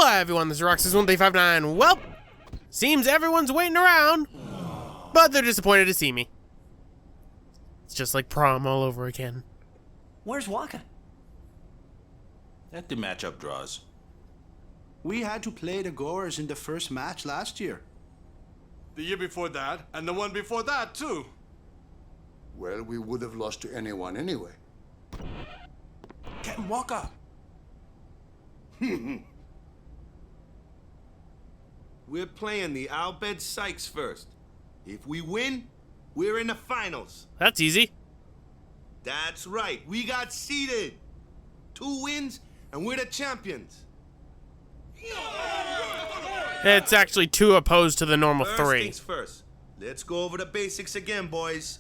Hello everyone, this is Roxas1359. Well, seems everyone's waiting around, but they're disappointed to see me. It's just like prom all over again. Where's Waka? Let the matchup draws. We had to play the Goers in the first match last year. The year before that, and the one before that, too. Well, we would have lost to anyone anyway. Captain Walker! We're playing the Albed Sykes first. If we win, we're in the finals. That's easy. That's right. We got seeded. 2 wins, and we're the champions. It's actually 2 opposed to the normal First 3. things first. Let's go over the basics again, boys.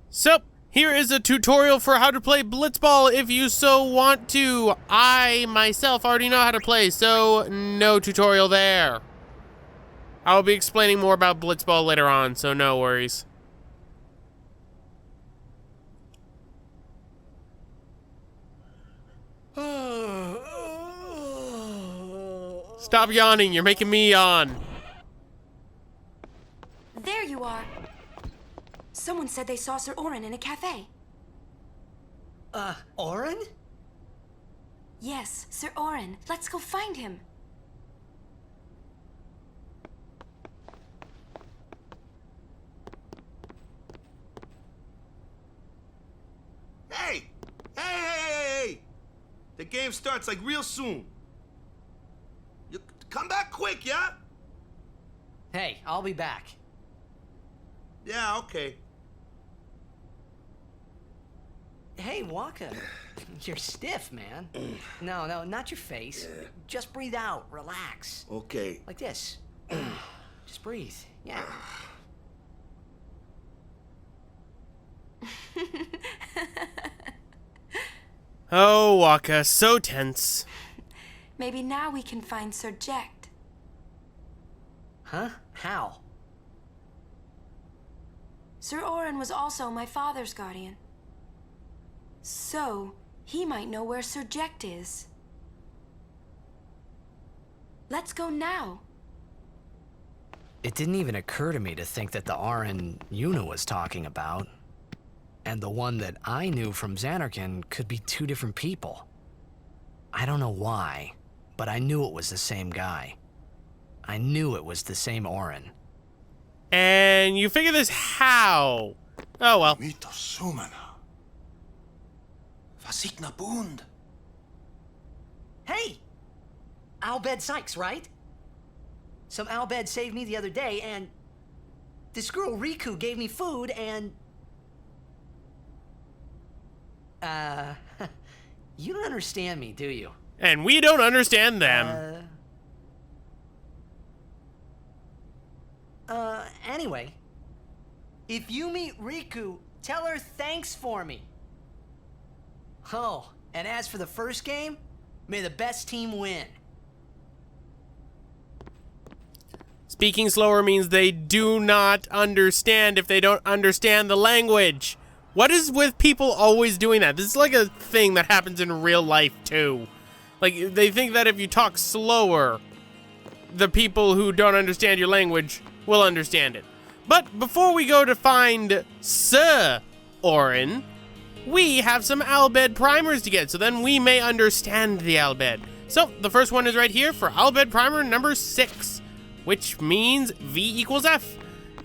So, here is a tutorial for how to play Blitzball if you so want to. I, myself, already know how to play, so no tutorial there. I'll be explaining more about Blitzball later on, so no worries. Stop yawning, you're making me yawn. There you are. Someone said they saw Sir Orin in a cafe. Orin? Yes, Sir Orin. Let's go find him. Hey! Hey! The game starts like real soon. You come back quick, yeah? Hey, I'll be back. Yeah, okay. Hey, Waka. You're stiff, man. No, not your face. Just breathe out. Relax. Okay. Like this. Just breathe. Yeah. Oh, Waka, so tense. Maybe now we can find Sir Jekt. Huh? How? Sir Orin was also my father's guardian. So, he might know where Sir Jekt is. Let's go now. It didn't even occur to me to think that the Orin Yuna was talking about and the one that I knew from Xanarkand could be 2 different people. I don't know why, but I knew it was the same guy. I knew it was the same Orin. And you figure this how? Oh well. Mito sumana. Vasikna bund. Hey! Albed Sykes, right? Some Albed saved me the other day, and this girl Riku gave me food, and... you don't understand me, do you? And we don't understand them. Anyway, if you meet Riku, tell her thanks for me. Oh, and as for the first game, may the best team win. Speaking slower means they do not understand if they don't understand the language. What is with people always doing that? This is like a thing that happens in real life too. Like, they think that if you talk slower, the people who don't understand your language will understand it. But before we go to find Sir Orin, we have some Albed primers to get, so then we may understand the Albed. So, the first one is right here for Albed primer number 6, which means V equals F.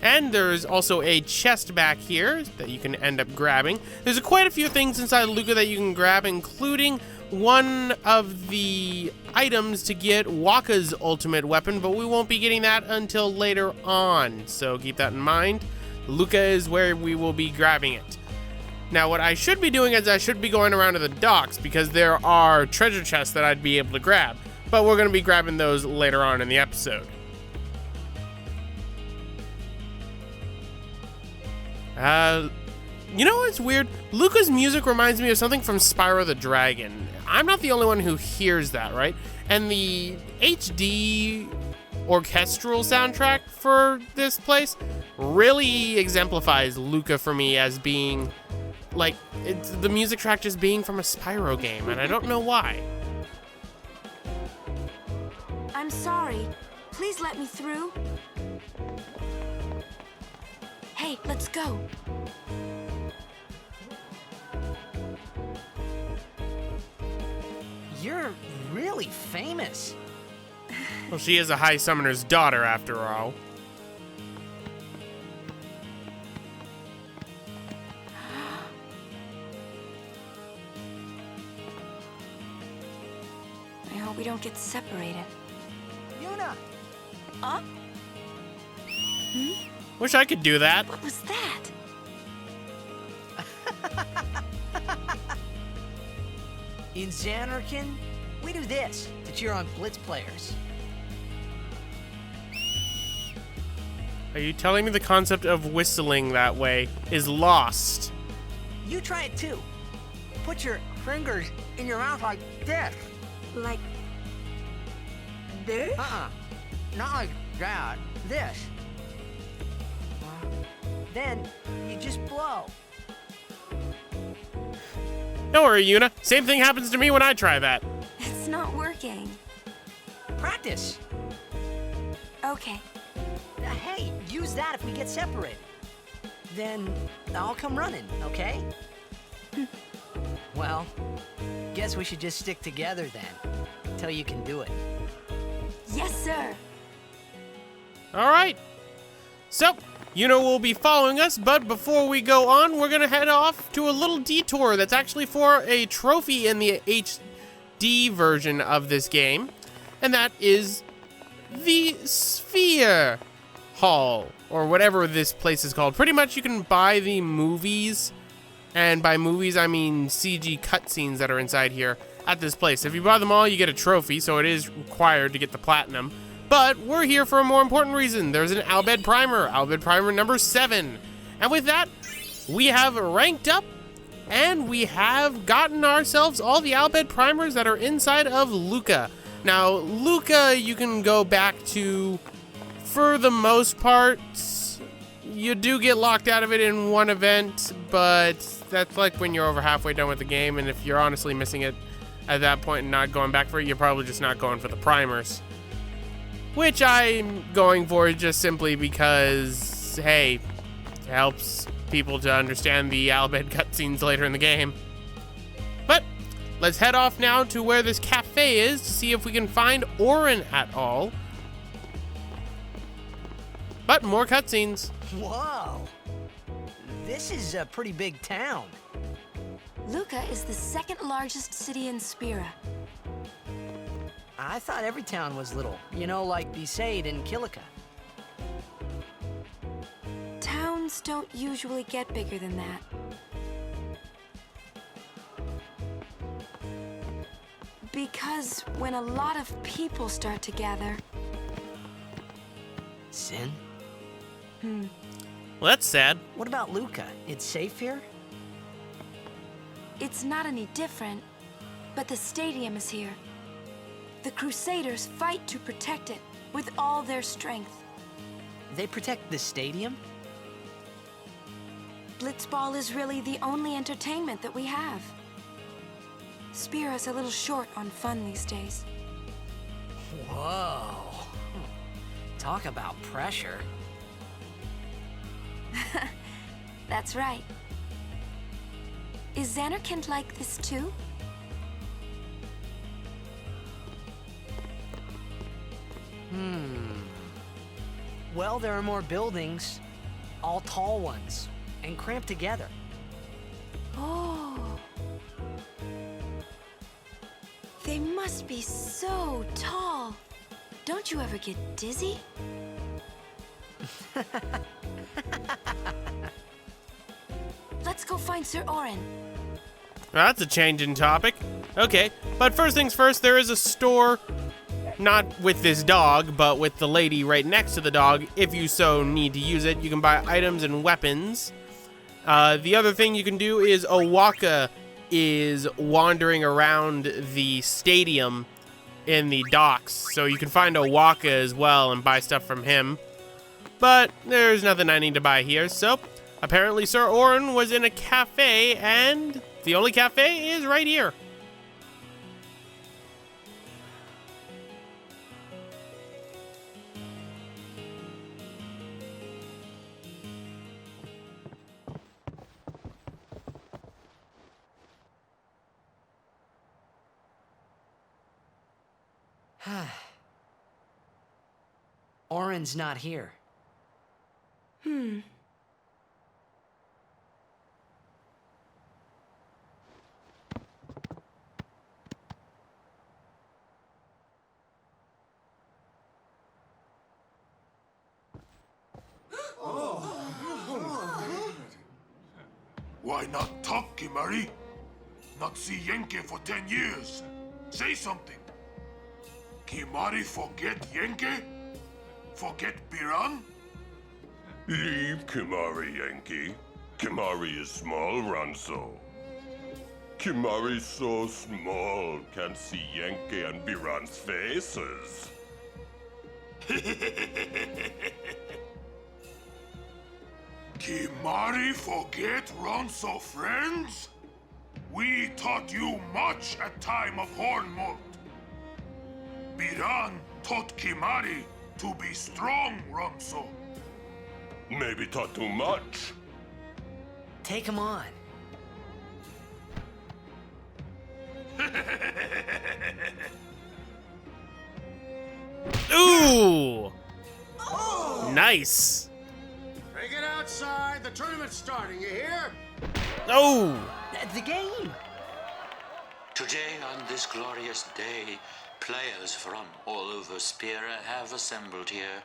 And there's also a chest back here that you can end up grabbing. There's quite a few things inside Luca that you can grab, including one of the items to get Waka's ultimate weapon, but we won't be getting that until later on, so keep that in mind. Luca is where we will be grabbing it. Now, what I should be doing is I should be going around to the docks because there are treasure chests that I'd be able to grab, but we're going to be grabbing those later on in the episode. You know what's weird? Luca's music reminds me of something from Spyro the Dragon. I'm not the only one who hears that, right? And the HD orchestral soundtrack for this place really exemplifies Luca for me as being, like, it's the music track just being from a Spyro game, and I don't know why. I'm sorry. Please let me through. Hey, let's go. You're really famous. Well, she is a High Summoner's daughter, after all. I hope we don't get separated. Yuna! Huh? Wish I could do that. What was that? In Xanarkin, we do this to cheer on Blitz players. Are you telling me the concept of whistling that way is lost? You try it too. Put your fingers in your mouth like this. Like this? Not like that. This. Then you just blow. Don't worry, Yuna. Same thing happens to me when I try that. It's not working. Practice. Okay. Hey, use that if we get separated. Then I'll come running, okay? Well, guess we should just stick together then, till you can do it. Yes, sir. All right. So, Yuna will be following us, but before we go on, we're going to head off to a little detour that's actually for a trophy in the HD version of this game, and that is the Sphere Hall, or whatever this place is called. Pretty much you can buy the movies, and by movies I mean CG cutscenes that are inside here at this place. If you buy them all, you get a trophy, so it is required to get the platinum. But we're here for a more important reason. There's an Albed Primer number 7. And with that, we have ranked up, and we have gotten ourselves all the Albed Primers that are inside of Luca. Now, Luca, you can go back to, for the most part, you do get locked out of it in one event, but that's like when you're over halfway done with the game, and if you're honestly missing it at that point and not going back for it, you're probably just not going for the primers. Which I'm going for just simply because, hey, it helps people to understand the Albed cutscenes later in the game. But let's head off now to where this cafe is to see if we can find Orin at all. But more cutscenes. Whoa! This is a pretty big town. Luca is the second largest city in Spira. I thought every town was little. You know, like Besaid and Kilika. Towns don't usually get bigger than that. Because when a lot of people start to gather... Sin? Well, that's sad. What about Luca? It's safe here? It's not any different, but the stadium is here. The Crusaders fight to protect it with all their strength. They protect the stadium? Blitzball is really the only entertainment that we have. Spira's a little short on fun these days. Whoa. Talk about pressure. That's right. Is Xanarkand like this too? Well, there are more buildings, all tall ones, and cramped together. Oh. They must be so tall. Don't you ever get dizzy? Let's go find Sir Orin. That's a change in topic. Okay, but first things first, there is a store, not with this dog, but with the lady right next to the dog. If you so need to use it, you can buy items and weapons. The other thing you can do is Owaka is wandering around the stadium in the docks, so you can find Owaka as well and buy stuff from him. But there's nothing I need to buy here, so apparently Sir Orin was in a cafe, and the only cafe is right here. Oren's not here. Why not talk, Kimari? Not see Yenke for 10 years. Say something. Kimari forget Yenke? Forget Biran? Leave Kimari, Yankee. Kimari is small, Ranso. Kimari's so small, can't see Yankee and Biran's faces. Kimari forget Ronso friends? We taught you much at time of Hornmold. Biran taught Kimari to be strong, Ronso. Maybe taught too much. Take him on. Ooh! Nice. Take it outside. The tournament's starting, you hear? Oh! The game! Today, on this glorious day, players from all over Spira have assembled here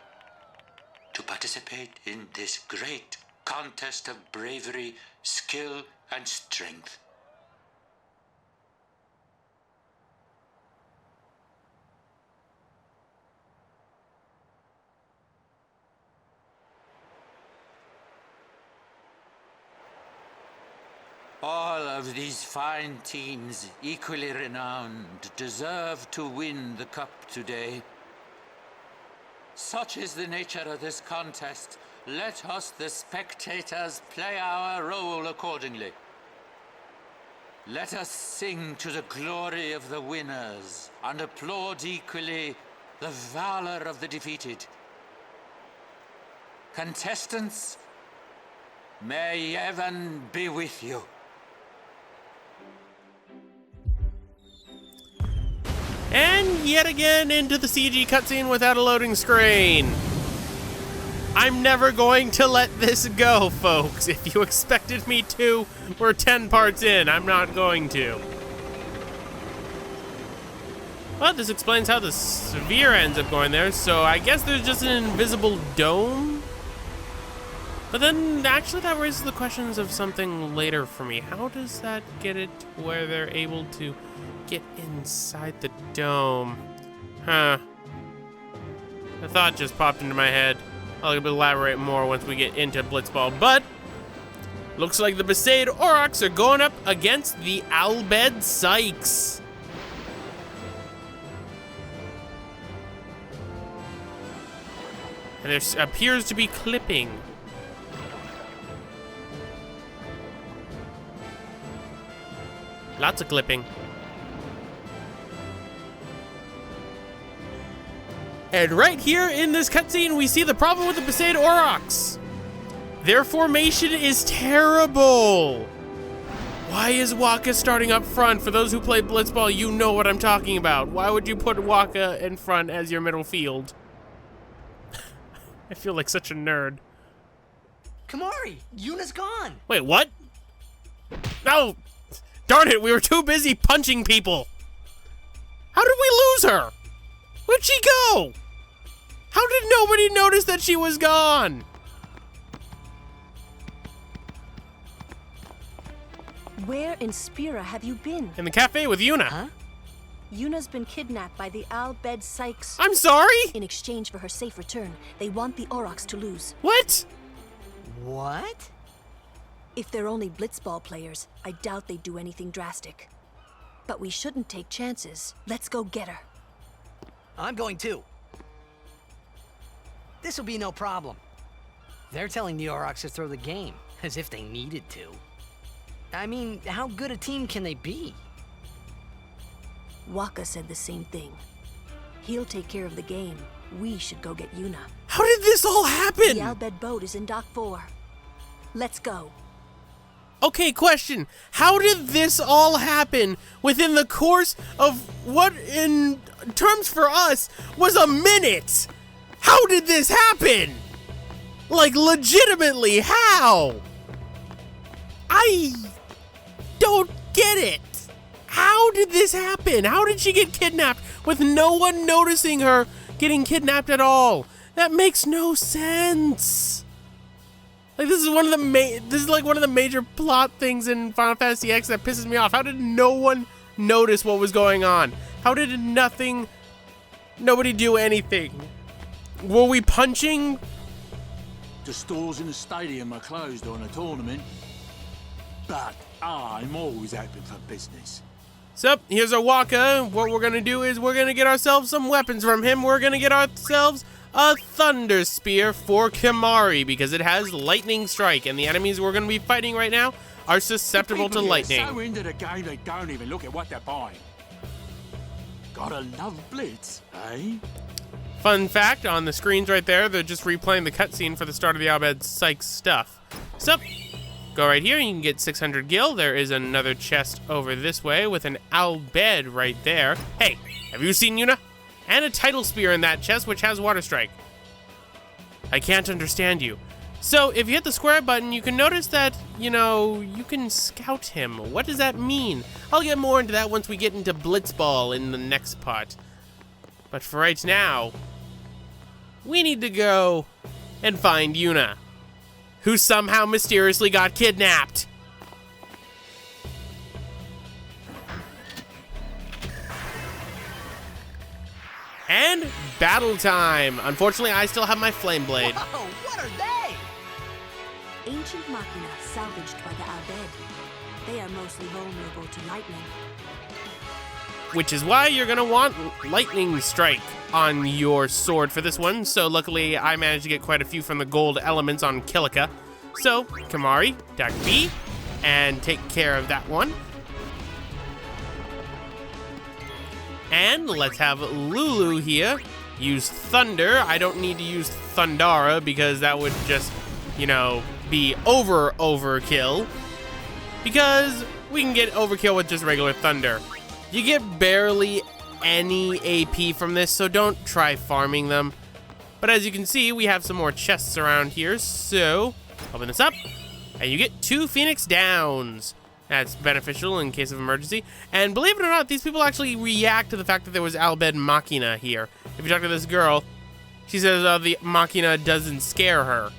to participate in this great contest of bravery, skill, and strength. All of these fine teams, equally renowned, deserve to win the cup today. Such is the nature of this contest. Let us, the spectators, play our role accordingly. Let us sing to the glory of the winners and applaud equally the valor of the defeated. Contestants, may heaven be with you. And yet again into the CG cutscene without a loading screen. I'm never going to let this go, folks. If you expected me to, we're 10 parts in. I'm not going to. Well, this explains how the sphere ends up going there, so I guess there's just an invisible dome? But then, actually, that raises the questions of something later for me. How does that get it to where they're able to get inside the dome? Huh. A thought just popped into my head. I'll elaborate more once we get into Blitzball, but looks like the Besaid Aurochs are going up against the Albed Sykes. And there appears to be clipping. Lots of clipping. And right here in this cutscene, we see the problem with the Besaid Aurochs. Their formation is terrible. Why is Waka starting up front? For those who play Blitzball, you know what I'm talking about. Why would you put Waka in front as your middle field? I feel like such a nerd. Kamari, Yuna's gone. Wait, what? No! Darn it, we were too busy punching people. How did we lose her? Where'd she go? How did nobody notice that she was gone? Where in Spira have you been? In the cafe with Yuna. Huh? Yuna's been kidnapped by the Albed Sykes. I'm sorry? In exchange for her safe return, they want the Aurochs to lose. What? What? If they're only Blitzball players, I doubt they'd do anything drastic. But we shouldn't take chances. Let's go get her. I'm going too. This'll be no problem. They're telling the Aurochs to throw the game, as if they needed to. I mean, how good a team can they be? Waka said the same thing. He'll take care of the game. We should go get Yuna. How did this all happen? The Albed boat is in Dock 4. Let's go. Okay, question. How did this all happen within the course of what, in terms for us, was a minute? How did this happen? Like, legitimately, how? I don't get it. How did this happen? How did she get kidnapped with no one noticing her getting kidnapped at all? That makes no sense. Like, this is one of the major plot things in Final Fantasy X that pisses me off. How did no one notice what was going on? How did nobody do anything? Were we punching? The stores in the stadium are closed on a tournament, but I'm always open for business. So, here's our Waka. What we're gonna do is we're gonna get ourselves some weapons from him. We're gonna get ourselves a Thunder Spear for Kimahri because it has Lightning Strike, and the enemies we're gonna be fighting right now are susceptible to lightning. So into the game they don't even look at what they're buying. Gotta love Blitz, eh? Fun fact, on the screens right there, they're just replaying the cutscene for the start of the Albed Sykes stuff. So, go right here, you can get 600 gil. There is another chest over this way with an Albed right there. Hey, have you seen Yuna? And a Tidal Spear in that chest, which has Water Strike. I can't understand you. So, if you hit the square button, you can notice that, you can scout him. What does that mean? I'll get more into that once we get into Blitzball in the next part. But for right now, we need to go and find Yuna, who somehow mysteriously got kidnapped. And battle time. Unfortunately, I still have my Flame Blade. Whoa, what are they? Ancient Machina salvaged by the Albed. They are mostly vulnerable to lightning. Which is why you're gonna want Lightning Strike on your sword for this one. So luckily, I managed to get quite a few from the gold elements on Kilika. So, Kimahri, attack B, and take care of that one. And let's have Lulu here use Thunder. I don't need to use Thundara because that would just, be overkill. Because we can get overkill with just regular Thunder. You get barely any AP from this, so don't try farming them. But as you can see, we have some more chests around here, so open this up, and you get 2 Phoenix Downs. That's beneficial in case of emergency. And believe it or not, these people actually react to the fact that there was Albed Machina here. If you talk to this girl, she says the Machina doesn't scare her.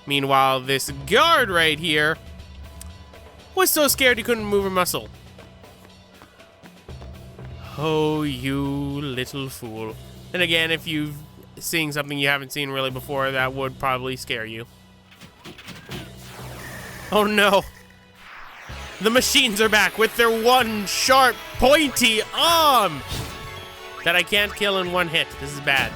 Meanwhile, this guard right here was so scared he couldn't move a muscle. Oh, you little fool. And again, if you've seen something you haven't seen really before, that would probably scare you. Oh no. The machines are back with their one sharp, pointy arm that I can't kill in one hit. This is bad.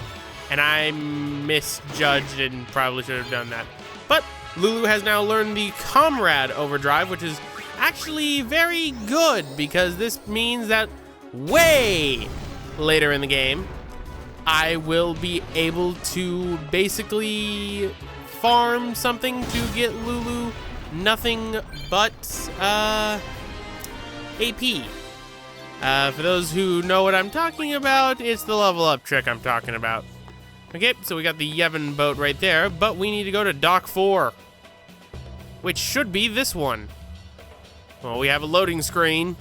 And I misjudged and probably should have done that. But Lulu has now learned the Comrade Overdrive, which is actually very good because this means that way later in the game, I will be able to basically farm something to get Lulu nothing but AP. For those who know what I'm talking about, it's the level up trick I'm talking about. Okay, so we got the Yevon boat right there, but we need to go to Dock 4, which should be this one. Well, we have a loading screen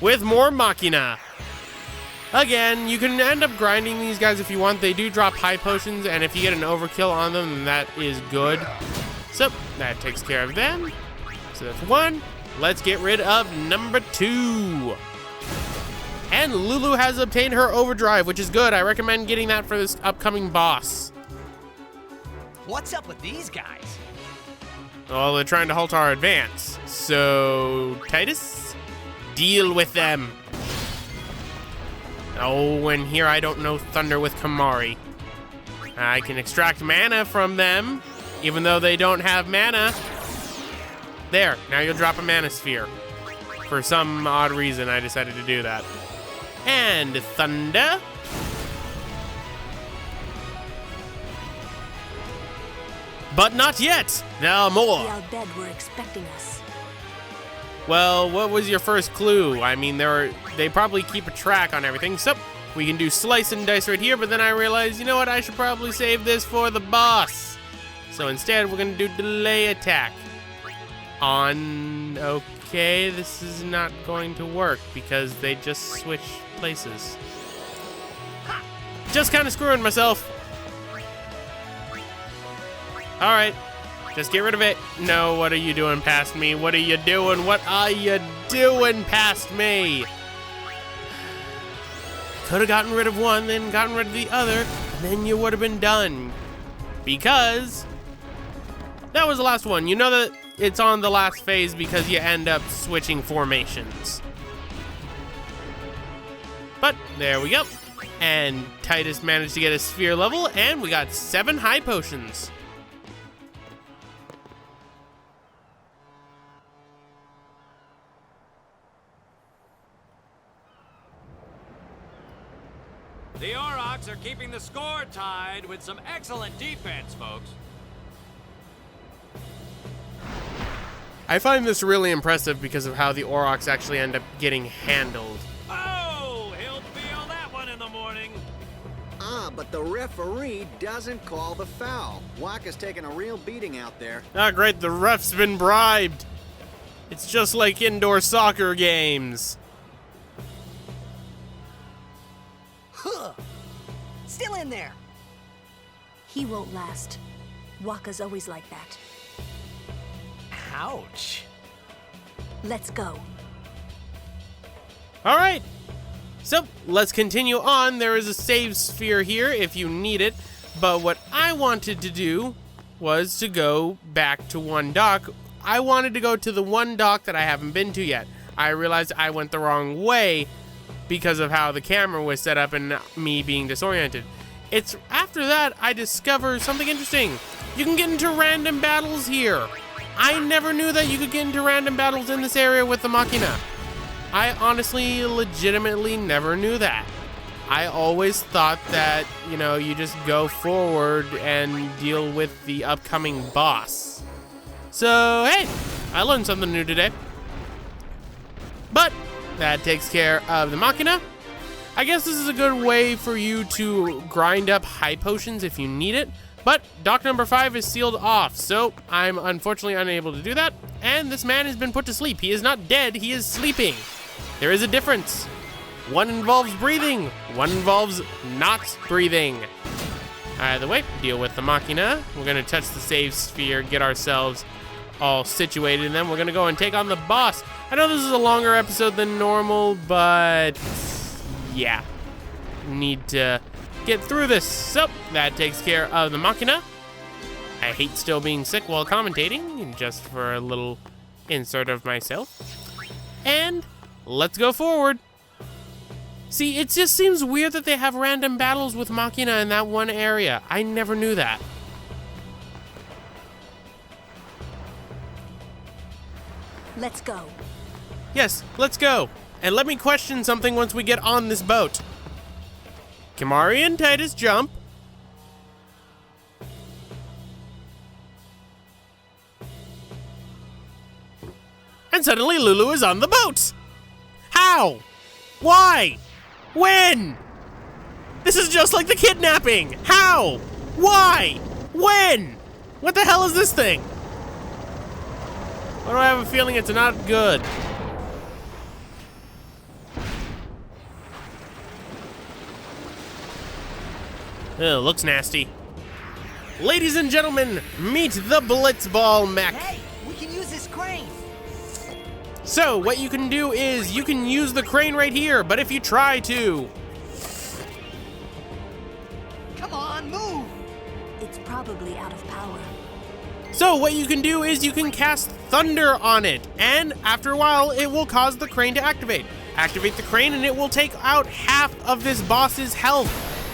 with more Machina. Again, you can end up grinding these guys if you want. They do drop high potions, and if you get an overkill on them, then that is good. So, that takes care of them. So that's 1. Let's get rid of number 2. And Lulu has obtained her overdrive, which is good. I recommend getting that for this upcoming boss. What's up with these guys? Well, they're trying to halt our advance. So, Titus, deal with them. Oh, and here I don't know Thunder with Kimahri. I can extract mana from them, even though they don't have mana. There, now you'll drop a mana sphere. For some odd reason, I decided to do that. And Thunder. But not yet. There are more. The Al-Bed were expecting us. Well, what was your first clue? I mean, they probably keep a track on everything. So we can do slice and dice right here, but then I realized, you know what? I should probably save this for the boss. So instead, we're gonna do delay attack. Okay, this is not going to work because they just switched places. Just kind of screwing myself. All right, just get rid of it. No, what are you doing past me? What are you doing? What are you doing past me? Could have gotten rid of one, then gotten rid of the other, and then you would have been done. Because that was the last one. You know that it's on the last phase because you end up switching formations. But there we go. And Titus managed to get a sphere level, and we got 7 high potions. The Aurochs are keeping the score tied with some excellent defense, folks. I find this really impressive because of how the Aurochs actually end up getting handled. Oh, he'll feel that one in the morning. But the referee doesn't call the foul. Waka's taking a real beating out there. Ah, great, the ref's been bribed. It's just like indoor soccer games. Huh. Still in there. He won't last. Waka's always like that. Ouch. Let's go. All right. So let's continue on. There is a save sphere here if you need it. But what I wanted to do was to go back to one dock. I wanted to go to the one dock that I haven't been to yet. I realized I went the wrong way because of how the camera was set up and me being disoriented. It's after that I discovered something interesting. You can get into random battles here. I never knew that you could get into random battles in this area with the Machina. I honestly, legitimately never knew that. I always thought that, you know, you just go forward and deal with the upcoming boss. So, hey, I learned something new today. But that takes care of the Machina. I guess this is a good way for you to grind up high potions if you need it. But dock number 5 is sealed off, so I'm unfortunately unable to do that. And this man has been put to sleep. He is not dead, he is sleeping. There is a difference. One involves breathing, one involves not breathing. Either way, deal with the Machina. We're gonna touch the save sphere, get ourselves all situated, and then we're gonna go and take on the boss. I know this is a longer episode than normal, but yeah, need to get through this. So that takes care of the Machina. I hate still being sick while commentating, just for a little insert of myself. And let's go forward. See, it just seems weird that they have random battles with Machina in that one area. I never knew that. Let's go. Yes, let's go. And let me question something once we get on this boat. Kimahri and Titus jump. And suddenly Lulu is on the boat. How? Why? When? This is just like the kidnapping. How? Why? When? What the hell is this thing? Why do I have a feeling it's not good? Ugh, looks nasty. Ladies and gentlemen, meet the Blitzball mech. Hey, we can use this crane. So, what you can do is you can use the crane right here, but if you try to... Come on, move. It's probably out of power. So, what you can do is you can cast Thunder on it, and after a while, it will cause the crane to activate. Activate the crane, and it will take out half of this boss's health.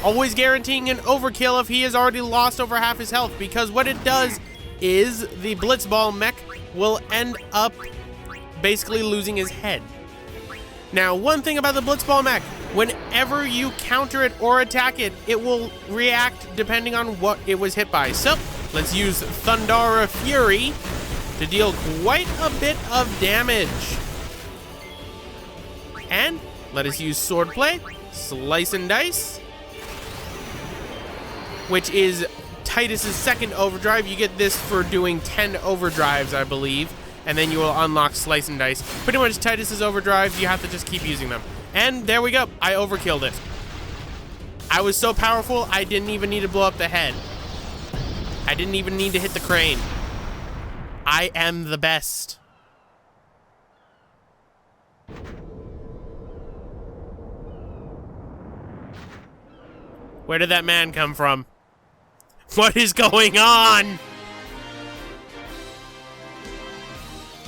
Always guaranteeing an overkill if he has already lost over half his health, because what it does is the Blitzball mech will end up basically losing his head. Now, one thing about the Blitzball mech, whenever you counter it or attack it, it will react depending on what it was hit by. So, Let's use Thundara Fury to deal quite a bit of damage. And let us use Swordplay, Slice and Dice, which is Titus's second overdrive. You get this for doing 10 overdrives, I believe, and then you will unlock Slice and Dice. Pretty much Titus's overdrives, you have to just keep using them. And there we go, I overkilled it. I was so powerful, I didn't even need to blow up the head. I didn't even need to hit the crane. I am the best. Where did that man come from? What is going on?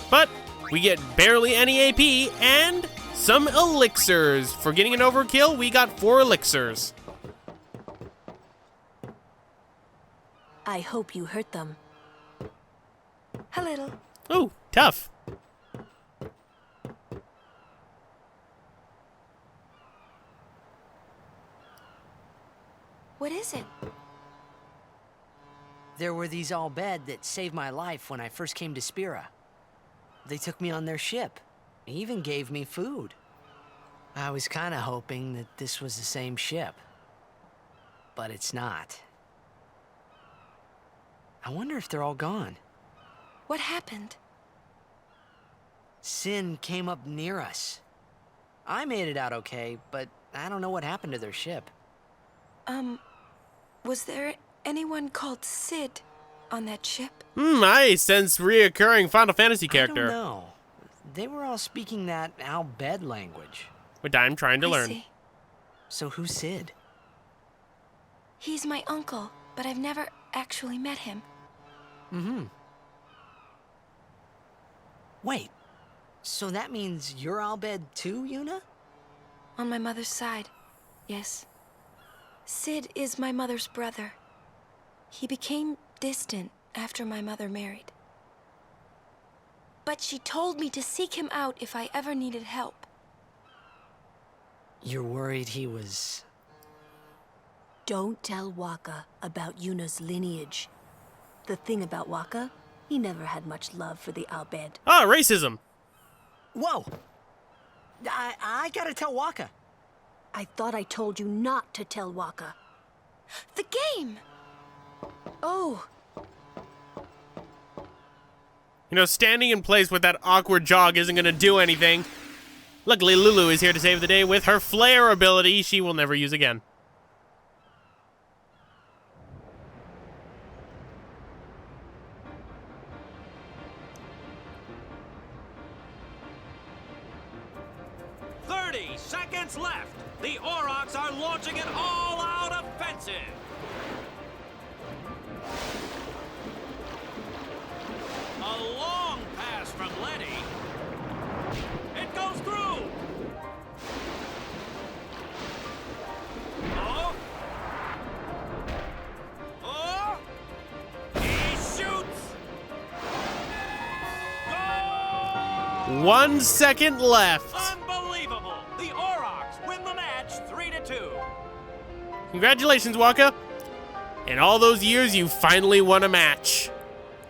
But we get barely any AP and some elixirs. For getting an overkill, we got 4 elixirs. I hope you hurt them. A little. Ooh, tough. What is it? There were these Al Bhed that saved my life when I first came to Spira. They took me on their ship. They even gave me food. I was kind of hoping that this was the same ship. But it's not. I wonder if they're all gone. What happened? Sin came up near us. I made it out okay, but I don't know what happened to their ship. Was there anyone called Sid on that ship? I sense reoccurring Final Fantasy character. I don't know. They were all speaking that Al Bhed language. Which I'm trying to learn. See. So who's Sid? He's my uncle, but I've never actually met him. Wait, so that means you're Al Bhed too, Yuna? On my mother's side, yes. Sid is my mother's brother. He became distant after my mother married. But she told me to seek him out if I ever needed help. You're worried he was... Don't tell Wakka about Yuna's lineage. The thing about Wakka, he never had much love for the Al Bhed. Ah, racism. Whoa! I gotta tell Wakka. I thought I told you not to tell Wakka. The game! Oh! You know, standing in place with that awkward jog isn't gonna do anything. Luckily, Lulu is here to save the day with her flare ability she will never use again. Seconds left. The Aurochs are launching an all-out offensive. A long pass from Letty. It goes through. Oh. Oh. He shoots. Goal! 1 second left. Unbelievable. The Aurochs win the match 3-2. Congratulations, Wakka. In all those years, you finally won a match.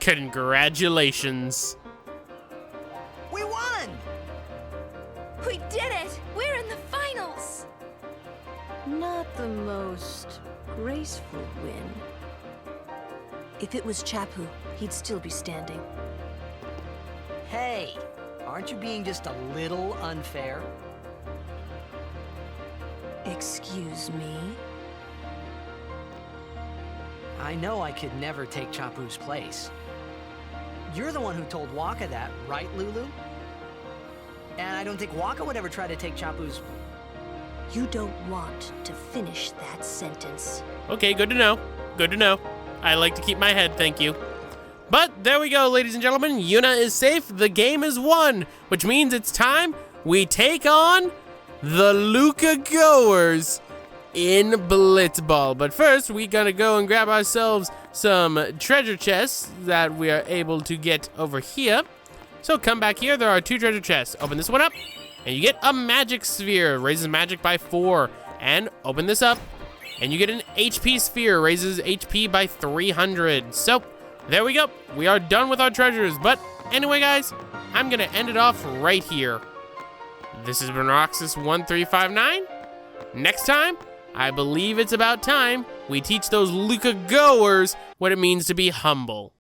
Congratulations. We won! We did it! We're in the finals! Not the most graceful win. If it was Chapu, he'd still be standing. Hey, aren't you being just a little unfair? Excuse me? I know I could never take Chapu's place. You're the one who told Wakka that, right, Lulu? And I don't think Wakka would ever try to take Chapu's... You don't want to finish that sentence. Okay, good to know. Good to know. I like to keep my head, thank you. But there we go, ladies and gentlemen. Yuna is safe. The game is won, which means it's time we take on the Luca Goers in Blitzball. But first, we're gonna go and grab ourselves some treasure chests that we are able to get over here. So come back here. There are 2 treasure chests. Open this one up, and you get a magic sphere. Raises magic by 4. And open this up, And you get an HP sphere, raises HP by 300. So, there we go. We are done with our treasures. But anyway, guys, I'm going to end it off right here. This has been Roxas1359. Next time, I believe it's about time we teach those Luca goers what it means to be humble.